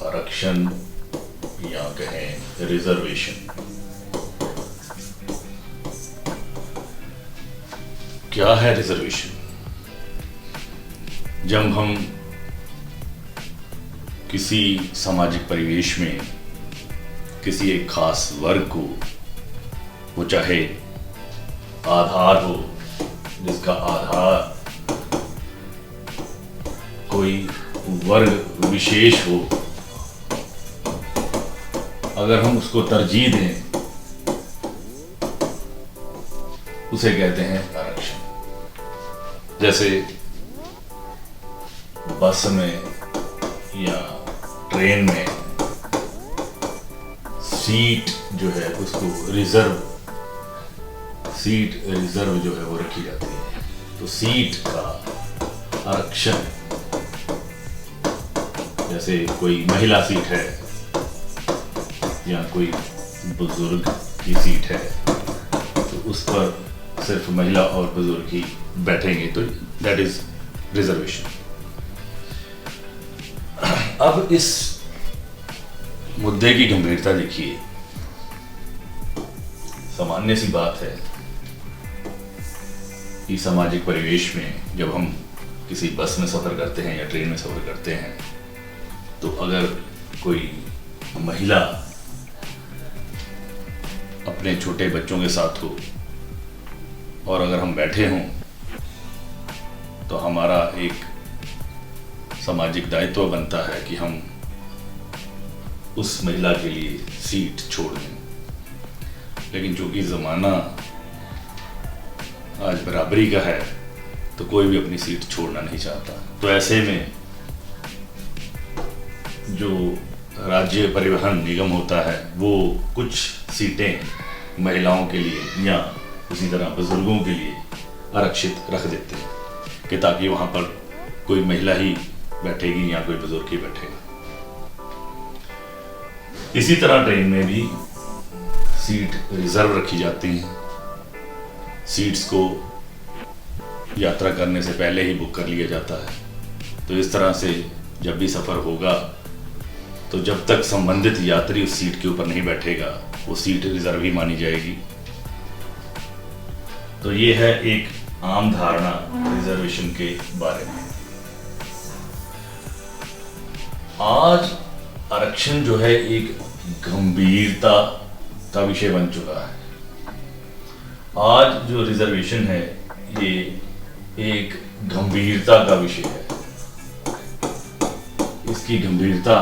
आरक्षण या कहें रिजर्वेशन, क्या है रिजर्वेशन? जब हम किसी सामाजिक परिवेश में किसी एक खास वर्ग को, वो चाहे आधार हो, जिसका आधार कोई वर्ग विशेष हो, अगर हम उसको तरजीह दें, उसे कहते हैं आरक्षण। जैसे बस में या ट्रेन में सीट जो है उसको रिजर्व जो है वो रखी जाती है, तो सीट का आरक्षण, जैसे कोई महिला सीट है या कोई बुजुर्ग की सीट है, तो उस पर सिर्फ महिला और बुजुर्ग ही बैठेंगे, तो दैट इज रिजर्वेशन। अब इस मुद्दे की गंभीरता देखिए। सामान्य सी बात है कि सामाजिक परिवेश में जब हम किसी बस में सफर करते हैं या ट्रेन में सफर करते हैं, तो अगर कोई महिला अपने छोटे बच्चों के साथ हो और अगर हम बैठे हों, तो हमारा एक सामाजिक दायित्व बनता है कि हम उस महिला के लिए सीट छोड़ दें। लेकिन चूंकि ज़माना आज बराबरी का है, तो कोई भी अपनी सीट छोड़ना नहीं चाहता। तो ऐसे में जो राज्य परिवहन निगम होता है, वो कुछ सीटें महिलाओं के लिए या उसी तरह बुजुर्गों के लिए आरक्षित रख देते हैं कि ताकि वहाँ पर कोई महिला ही बैठेगी या कोई बुजुर्ग ही बैठेगा। इसी तरह ट्रेन में भी सीट रिजर्व रखी जाती हैं। सीट्स को यात्रा करने से पहले ही बुक कर लिया जाता है। तो इस तरह से जब भी सफ़र होगा, तो जब तक संबंधित यात्री उस सीट के ऊपर नहीं बैठेगा, वो सीट रिजर्व ही मानी जाएगी। तो ये है एक आम धारणा रिजर्वेशन के बारे में। आज आरक्षण जो है एक गंभीरता का विषय बन चुका है। आज जो रिजर्वेशन है ये एक गंभीरता का विषय है। इसकी गंभीरता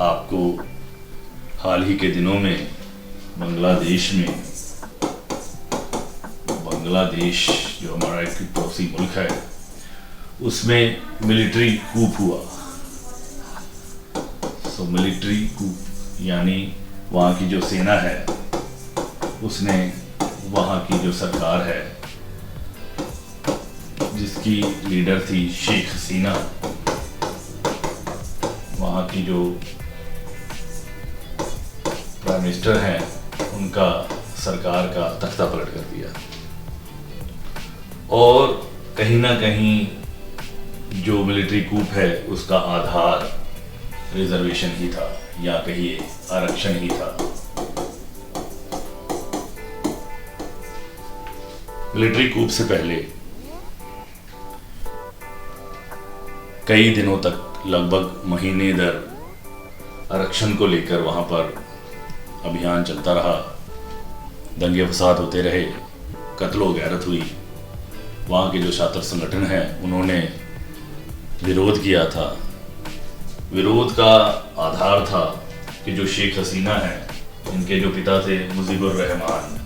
आपको हाल ही के दिनों में बांग्लादेश जो हमारा एक पड़ोसी मुल्क है, उसमें मिलिट्री कूप हुआ। तो मिलिट्री कूप यानी वहाँ की जो सेना है, उसने वहाँ की जो सरकार है, जिसकी लीडर थी शेख हसीना, वहाँ की जो प्राइम मिनिस्टर हैं, उनका सरकार का तख्ता पलट कर दिया। और कहीं ना कहीं जो मिलिट्री कूप है, उसका आधार रिजर्वेशन ही था, या कहिए आरक्षण ही था। मिलिट्री कूप से पहले कई दिनों तक, लगभग महीने दर, आरक्षण को लेकर वहां पर अभियान चलता रहा। दंगे फसाद होते रहे, कत्लो गैरत हुई। वहाँ के जो छात्र संगठन हैं, उन्होंने विरोध किया था। विरोध का आधार था कि जो शेख हसीना है, इनके जो पिता थे मुजीबुर रहमान,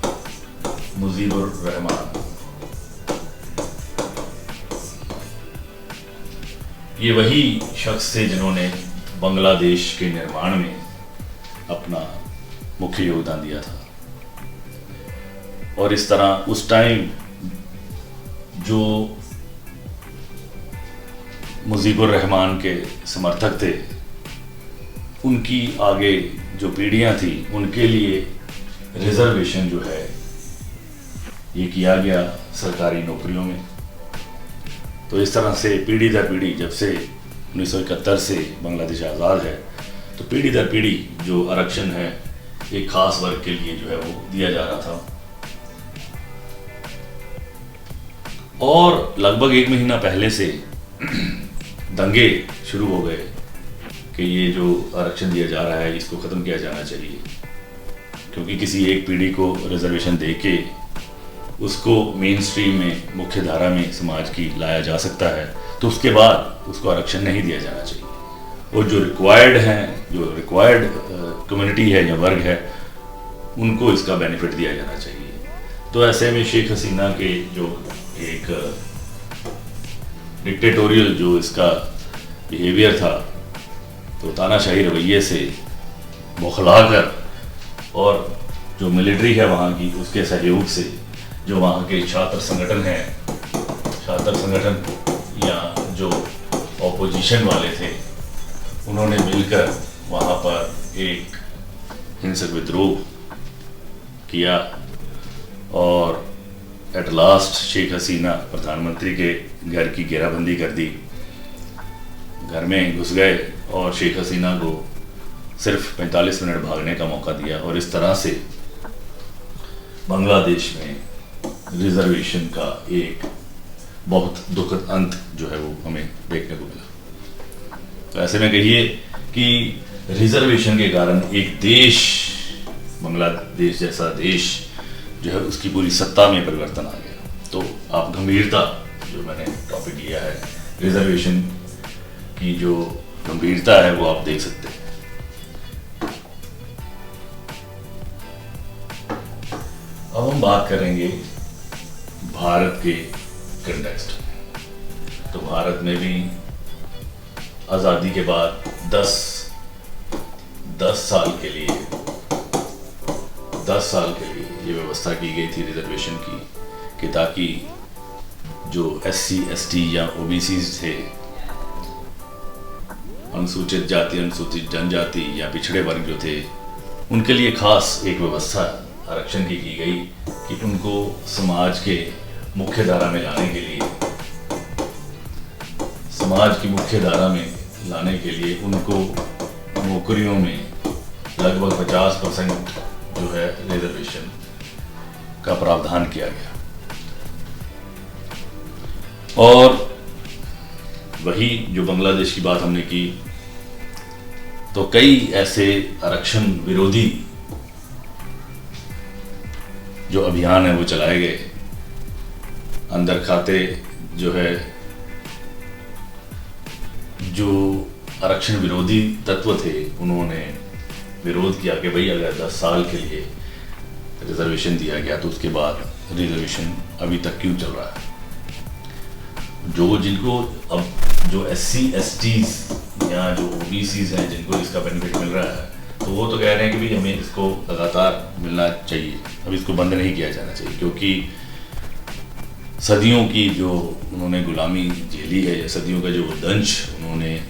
ये वही शख्स थे जिन्होंने बांग्लादेश के निर्माण में अपना मुख्य योगदान दिया था। और इस तरह उस टाइम जो मुजीबुर रहमान के समर्थक थे, उनकी आगे जो पीढ़ियां थी, उनके लिए रिजर्वेशन जो है ये किया गया सरकारी नौकरियों में। तो इस तरह से पीढ़ी दर पीढ़ी, जब से 1971 से बांग्लादेश आज़ाद है, तो पीढ़ी दर पीढ़ी जो आरक्षण है एक खास वर्ग के लिए जो है वो दिया जा रहा था। और लगभग 1 महीना पहले से दंगे शुरू हो गए कि ये जो आरक्षण दिया जा रहा है इसको ख़त्म किया जाना चाहिए, क्योंकि किसी एक पीढ़ी को रिजर्वेशन देके उसको मेन स्ट्रीम में, मुख्य धारा में समाज की लाया जा सकता है, तो उसके बाद उसको आरक्षण नहीं दिया जाना चाहिए। और जो रिक्वायर्ड कम्युनिटी है या वर्ग है, उनको इसका बेनिफिट दिया जाना चाहिए। तो ऐसे में शेख हसीना के जो एक डिक्टेटोरियल जो इसका बिहेवियर था, तो तानाशाही रवैये से बौखला कर और जो मिलिट्री है वहाँ की, उसके सहयोग से जो वहाँ के छात्र संगठन या जो ऑपोजिशन वाले थे, उन्होंने मिलकर वहाँ पर एक हिंसक विद्रोह किया और एट लास्ट शेख हसीना प्रधानमंत्री के घर की घेराबंदी कर दी, घर में घुस गए और शेख हसीना को सिर्फ 45 मिनट भागने का मौका दिया। और इस तरह से बांग्लादेश में रिजर्वेशन का एक बहुत दुखद अंत जो है वो हमें देखने को मिला। तो ऐसे में कहिए कि रिजर्वेशन के कारण एक देश, बांग्लादेश जैसा देश जो है उसकी पूरी सत्ता में परिवर्तन आ गया। तो आप गंभीरता जो मैंने टॉपिक लिया है, रिजर्वेशन की जो गंभीरता है वो आप देख सकते हैं। अब हम बात करेंगे भारत के कंटेक्स्ट में। तो भारत में भी आज़ादी के बाद 10 साल के लिए ये व्यवस्था की गई थी रिजर्वेशन की, कि ताकि जो SC ST या OBC थे, अनुसूचित जाति, अनुसूचित जनजाति या पिछड़े वर्ग जो थे, उनके लिए खास एक व्यवस्था आरक्षण की गई कि उनको समाज के मुख्य धारा में लाने के लिए, उनको नौकरियों में लगभग 50% जो है रिजर्वेशन का प्रावधान किया गया। और वही जो बांग्लादेश की बात हमने की, तो कई ऐसे आरक्षण विरोधी जो अभियान है वो चलाए गए। अंदर खाते जो है, जो आरक्षण विरोधी तत्व थे, उन्होंने विरोध किया कि भाई अगर 10 साल के लिए रिजर्वेशन दिया गया तो उसके बाद रिजर्वेशन अभी तक क्यों चल रहा है। जिनको अब जो SC STs या जो OBCs हैं, जिनको इसका बेनिफिट मिल रहा है, तो वो तो कह रहे हैं कि भाई हमें इसको लगातार मिलना चाहिए, अब इसको बंद नहीं किया जाना चाहिए, क्योंकि सदियों की जो उन्होंने गुलामी झेली है, सदियों का जो दंश उन्होंने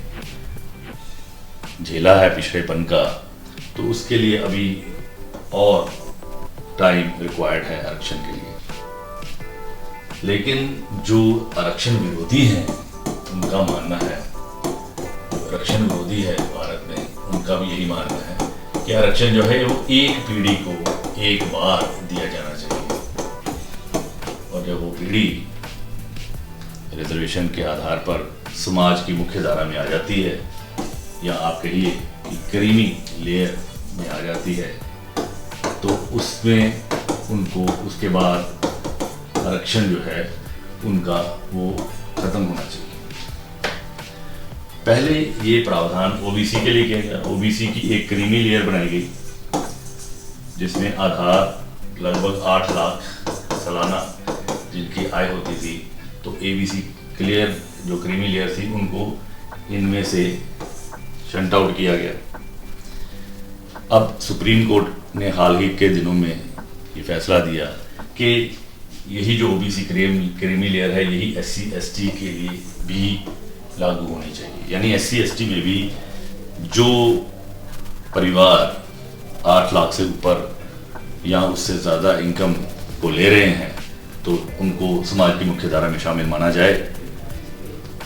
झेला है पिछड़ेपन का, तो उसके लिए अभी और टाइम रिक्वायर्ड है आरक्षण के लिए। लेकिन जो आरक्षण विरोधी हैं, उनका मानना है, आरक्षण विरोधी है भारत में, उनका भी यही मानना है कि आरक्षण जो है वो एक पीढ़ी को एक बार दिया जाना चाहिए। और जब वो पीढ़ी रिजर्वेशन के आधार पर समाज की मुख्य धारा में आ जाती है, या आप कहिए कि क्रीमी लेयर में आ जाती है, तो उसमें उनको उसके बाद आरक्षण जो है उनका वो खत्म होना चाहिए। पहले ये प्रावधान OBC के लिए किया गया। OBC की एक क्रीमी लेयर बनाई गई, जिसमें आधार लगभग 8 लाख सालाना जिनकी आय होती थी, तो ABC क्लियर जो क्रीमी लेयर थी, उनको इनमें से शंट आउट किया गया। अब सुप्रीम कोर्ट ने हाल ही के दिनों में ये फैसला दिया कि यही जो OBC क्रीमी लेयर है, यही SC ST के लिए भी लागू होनी चाहिए। यानी SC ST में भी जो परिवार 8 लाख से ऊपर या उससे ज़्यादा इनकम को ले रहे हैं, तो उनको समाज की मुख्य धारा में शामिल माना जाए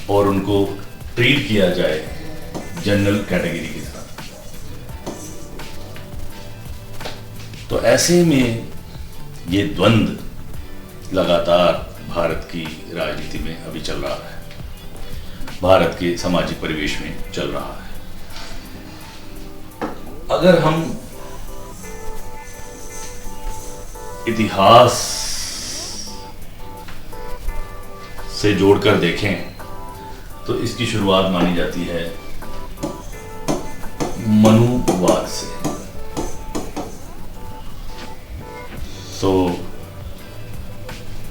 और उनको ट्रीट किया जाए जनरल कैटेगरी की तरह। तो ऐसे में ये द्वंद्व लगातार भारत की राजनीति में अभी चल रहा है, भारत के सामाजिक परिवेश में चल रहा है। अगर हम इतिहास से जोड़कर देखें तो इसकी शुरुआत मानी जाती है मनुवाद से। तो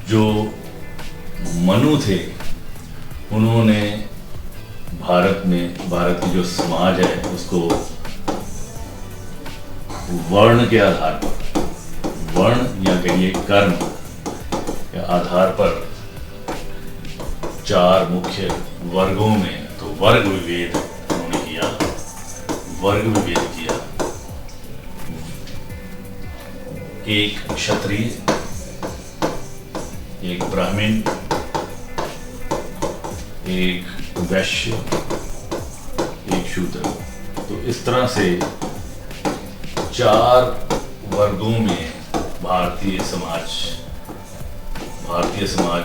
जो मनु थे उन्होंने भारत की जो समाज है उसको वर्ण के आधार पर, वर्ण या कहिए कर्म के आधार पर चार मुख्य वर्गों में तो वर्ग विभेद उन्होंने किया, वर्ग विभेद किया। एक क्षत्रिय, एक ब्राह्मण, एक वैश्य, एक शूद्र। तो इस तरह से चार वर्गों में भारतीय समाज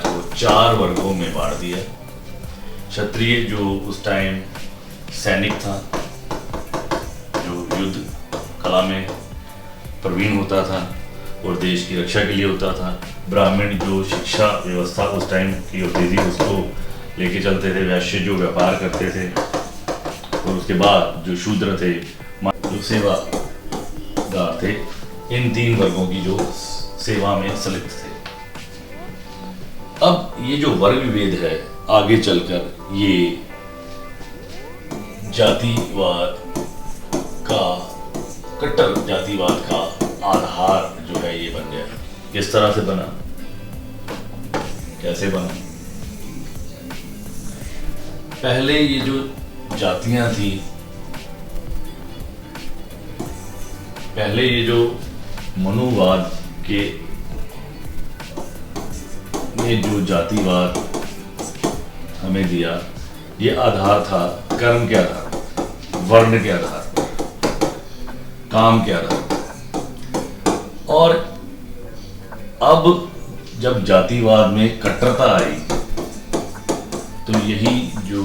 को चार वर्गों में बांट दिया। क्षत्रिय जो उस टाइम सैनिक था, जो युद्ध कला में प्रवीण होता था और देश की रक्षा के लिए होता था। ब्राह्मण जो शिक्षा व्यवस्था उस टाइम की होती थी उसको लेके चलते थे। वैश्य जो व्यापार करते थे, और उसके बाद जो शूद्र थे, जो सेवादार थे। इन तीन वर्गों की जो सेवा में संलिप्त थे। अब ये जो वर्ग विभेद है आगे चलकर ये जातिवाद का, कट्टर जातिवाद का आधार जो है ये बन गया। किस तरह से बना, कैसे बना? पहले ये जो जातियां थी, पहले ये जो मनुवाद के, ये जो जातिवाद हमें दिया, ये आधार था कर्म के आधार पर, वर्ण के आधार पर, काम के आधार पर। और अब जब जातिवाद में कट्टरता आई तो यही जो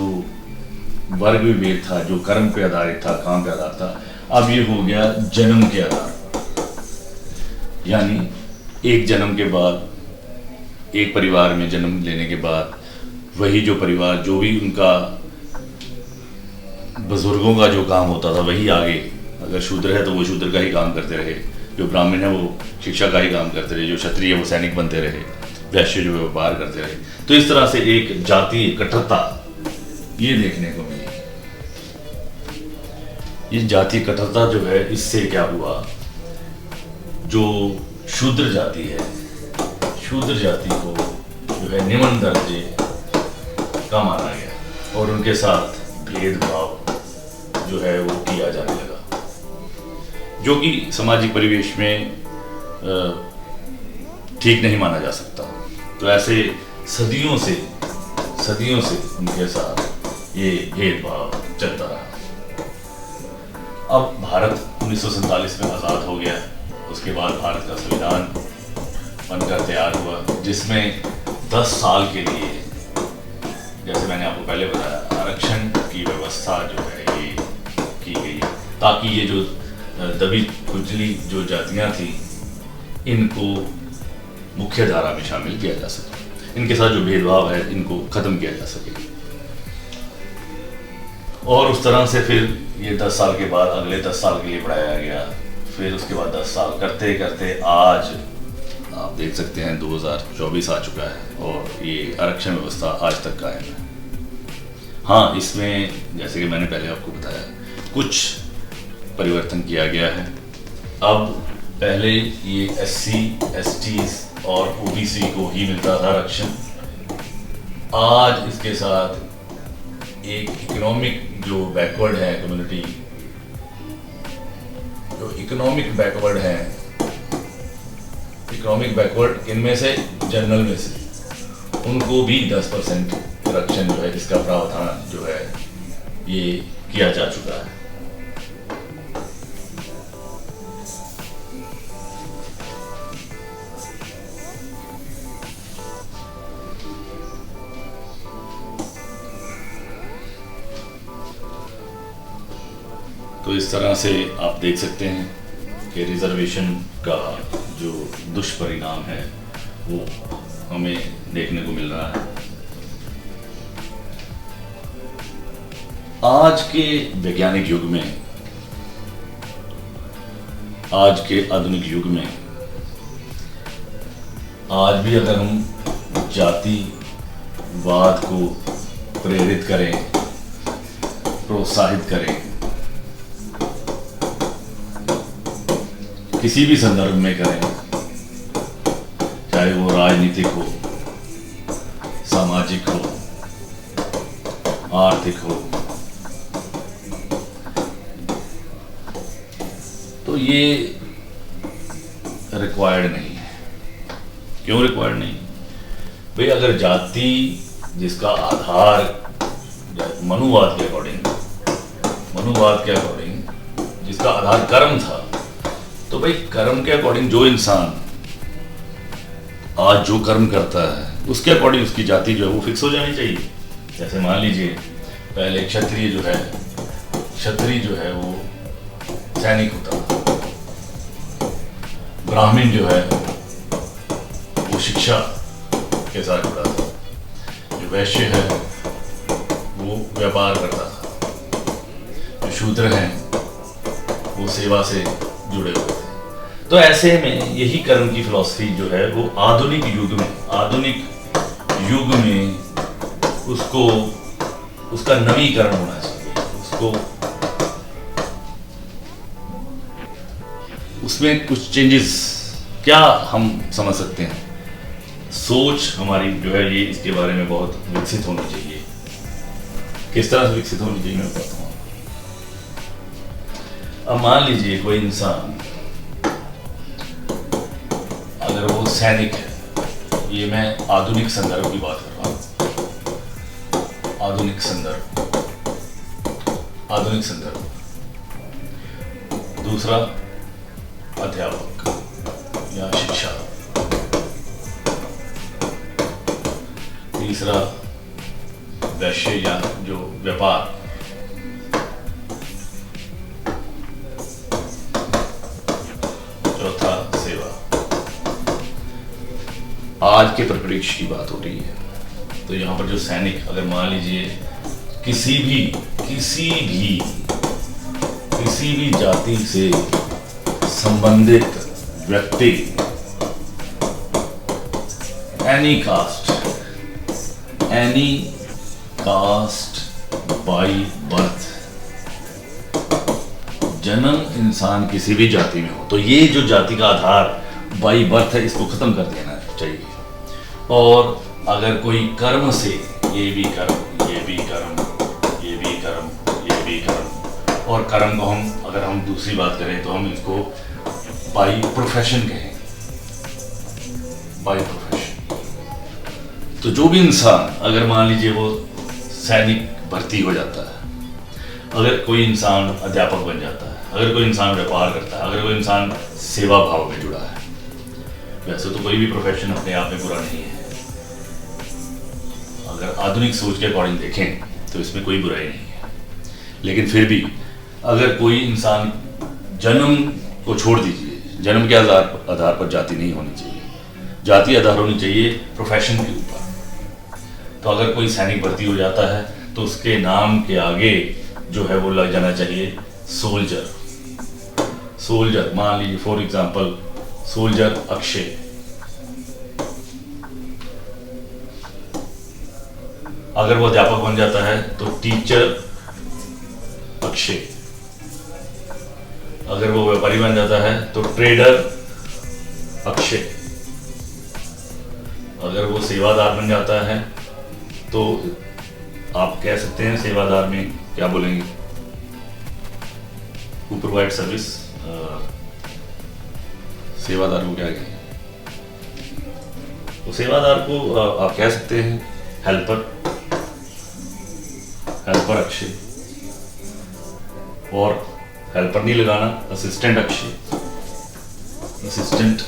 वर्ग विभेद था, जो कर्म पे आधारित था, काम पे आधार था, अब ये हो गया जन्म के आधार पर। यानी एक जन्म के बाद, एक परिवार में जन्म लेने के बाद वही जो परिवार, जो भी उनका बुजुर्गों का जो काम होता था वही आगे, अगर शूद्र है तो वो शूद्र का ही काम करते रहे, जो ब्राह्मण है वो शिक्षा का ही काम करते रहे, जो क्षत्रिय है वो सैनिक बनते रहे, वैश्य जो व्यापार करते रहे। तो इस तरह से एक जातीय कट्टरता ये देखने को मिली। ये जातीय कट्टरता जो है, इससे क्या हुआ, जो शूद्र जाति है, शूद्र जाति को जो है निम्न दर्जे का माना गया और उनके साथ भेदभाव जो है वो किया जाने लगा, जो कि सामाजिक परिवेश में ठीक नहीं माना जा सकता। तो ऐसे सदियों से उनके साथ ये भेदभाव चलता रहा। अब भारत 1947 में आज़ाद हो गया। उसके बाद भारत का संविधान बनकर तैयार हुआ, जिसमें 10 साल के लिए, जैसे मैंने आपको पहले बताया, आरक्षण की व्यवस्था जो है ये की गई, ताकि ये जो दबी कुचली जो जातियां थी इनको मुख्य धारा में शामिल किया जा सके, इनके साथ जो भेदभाव है इनको खत्म किया जा सके। और उस तरह से फिर ये 10 साल के बाद अगले 10 साल के लिए बढ़ाया गया। फिर उसके बाद 10 साल करते करते आज आप देख सकते हैं 2024 आ चुका है और ये आरक्षण व्यवस्था आज तक कायम है। हाँ, इसमें जैसे कि मैंने पहले आपको बताया कुछ परिवर्तन किया गया है। अब पहले ये SC, ST और OBC को ही मिलता था आरक्षण। आज इसके साथ एक इकोनॉमिक जो बैकवर्ड है कम्युनिटी, जो इकोनॉमिक बैकवर्ड है, इकोनॉमिक बैकवर्ड इनमें से जनरल में से उनको भी 10% आरक्षण जो है इसका प्रावधान जो है ये किया जा चुका है। तो इस तरह से आप देख सकते हैं कि रिजर्वेशन का जो दुष्परिणाम है वो हमें देखने को मिल रहा है। आज के वैज्ञानिक युग में, आज के आधुनिक युग में, आज भी अगर हम जातिवाद को प्रेरित करें, प्रोत्साहित करें, किसी भी संदर्भ में करें, चाहे वो राजनीतिक हो, सामाजिक हो, आर्थिक हो, तो ये रिक्वायर्ड नहीं है। क्यों रिक्वायर्ड नहीं? भाई अगर जाति जिसका आधार मनुवाद के अकॉर्डिंग जिसका आधार कर्म था, तो भाई कर्म के अकॉर्डिंग जो इंसान आज जो कर्म करता है उसके अकॉर्डिंग उसकी जाति जो है वो फिक्स हो जानी चाहिए। जैसे मान लीजिए पहले क्षत्रिय जो है वो सैनिक होता था, ब्राह्मण जो है वो शिक्षा के साथ जुड़ा था, जो वैश्य है वो व्यापार करता था, जो शूद्र हैं वो सेवा से जुड़े हुए थे। तो ऐसे में यही कर्म की फिलॉसफी जो है वो आधुनिक युग में उसका नवीकरण होना चाहिए, उसमें कुछ चेंजेस क्या हम समझ सकते हैं। सोच हमारी जो है ये इसके बारे में बहुत विकसित होनी चाहिए। किस तरह से विकसित होनी चाहिए मैं बताता हूँ। अब मान लीजिए कोई इंसान अगर वो सैनिक है, ये मैं आधुनिक संदर्भ की बात कर रहा हूँ, आधुनिक संदर्भ। दूसरा अध्यापक या शिक्षा, तीसरा वैश्य या जो व्यापार, चौथा सेवा। आज के परिप्रेक्ष्य की बात हो रही है। तो यहाँ पर जो सैनिक, अगर मान लीजिए किसी भी जाति से संबंधित व्यक्ति, एनी कास्ट बाय बर्थ, जन्म इंसान किसी भी जाति में हो, तो ये जो जाति का आधार बाय बर्थ है इसको खत्म कर देना चाहिए। और अगर कोई कर्म से ये भी कर्म, और कर्म को अगर हम दूसरी बात करें तो हम इसको बाय प्रोफेशन कहें, बाय प्रोफेशन। तो जो भी इंसान, अगर मान लीजिए वो सैनिक भर्ती हो जाता है, अगर कोई इंसान अध्यापक बन जाता है, अगर कोई इंसान व्यापार करता है, अगर कोई इंसान सेवा भाव में जुड़ा है, वैसे तो कोई भी प्रोफेशन अपने आप में बुरा नहीं है। अगर आधुनिक सोच के अकॉर्डिंग देखें तो इसमें कोई बुराई नहीं है। लेकिन फिर भी अगर कोई इंसान, जन्म को छोड़ दीजिए, जन्म के आधार पर जाति नहीं होनी चाहिए, जाति आधार होनी चाहिए प्रोफेशन के ऊपर। तो अगर कोई सैनिक भर्ती हो जाता है तो उसके नाम के आगे जो है वो लग जाना चाहिए सोल्जर। मान लीजिए फॉर एग्जांपल सोल्जर अक्षय। अगर वो अध्यापक बन जाता है तो टीचर अक्षय। अगर वो व्यापारी बन जाता है तो ट्रेडर अक्षय। अगर वो सेवादार बन जाता है तो आप कह सकते हैं सेवादार में क्या बोलेंगे, हु प्रोवाइड सर्विस, सेवादार को क्या कहें? तो सेवादार को आप कह सकते हैं हेल्पर अक्षय। और हेल्पर नहीं लगाना, असिस्टेंट अक्षय, असिस्टेंट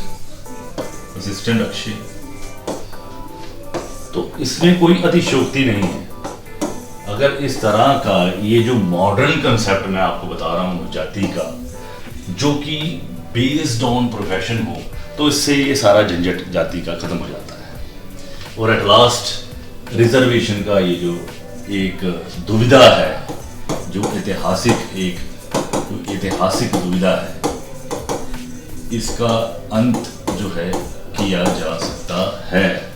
अक्षय। तो इसमें कोई अतिशयोक्ति नहीं है। अगर इस तरह का ये जो मॉडर्न कंसेप्ट मैं आपको बता रहा हूँ जाति का, जो कि बेस्ड ऑन प्रोफेशन हो, तो इससे ये सारा झंझट जाति का खत्म हो जाता है। और एट लास्ट रिजर्वेशन का ये जो एक दुविधा है, जो ऐतिहासिक दुविधा है, इसका अंत जो है किया जा सकता है।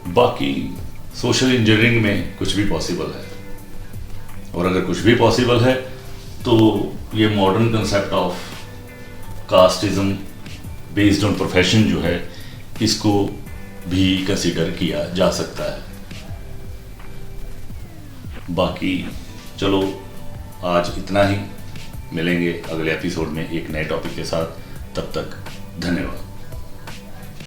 बाकी सोशल इंजीनियरिंग में कुछ भी पॉसिबल है, और अगर कुछ भी पॉसिबल है तो ये modern concept of casteism based on profession जो है, इसको भी कंसीडर किया जा सकता है। बाकी चलो आज इतना ही, मिलेंगे अगले एपिसोड में एक नए टॉपिक के साथ। तब तक धन्यवाद।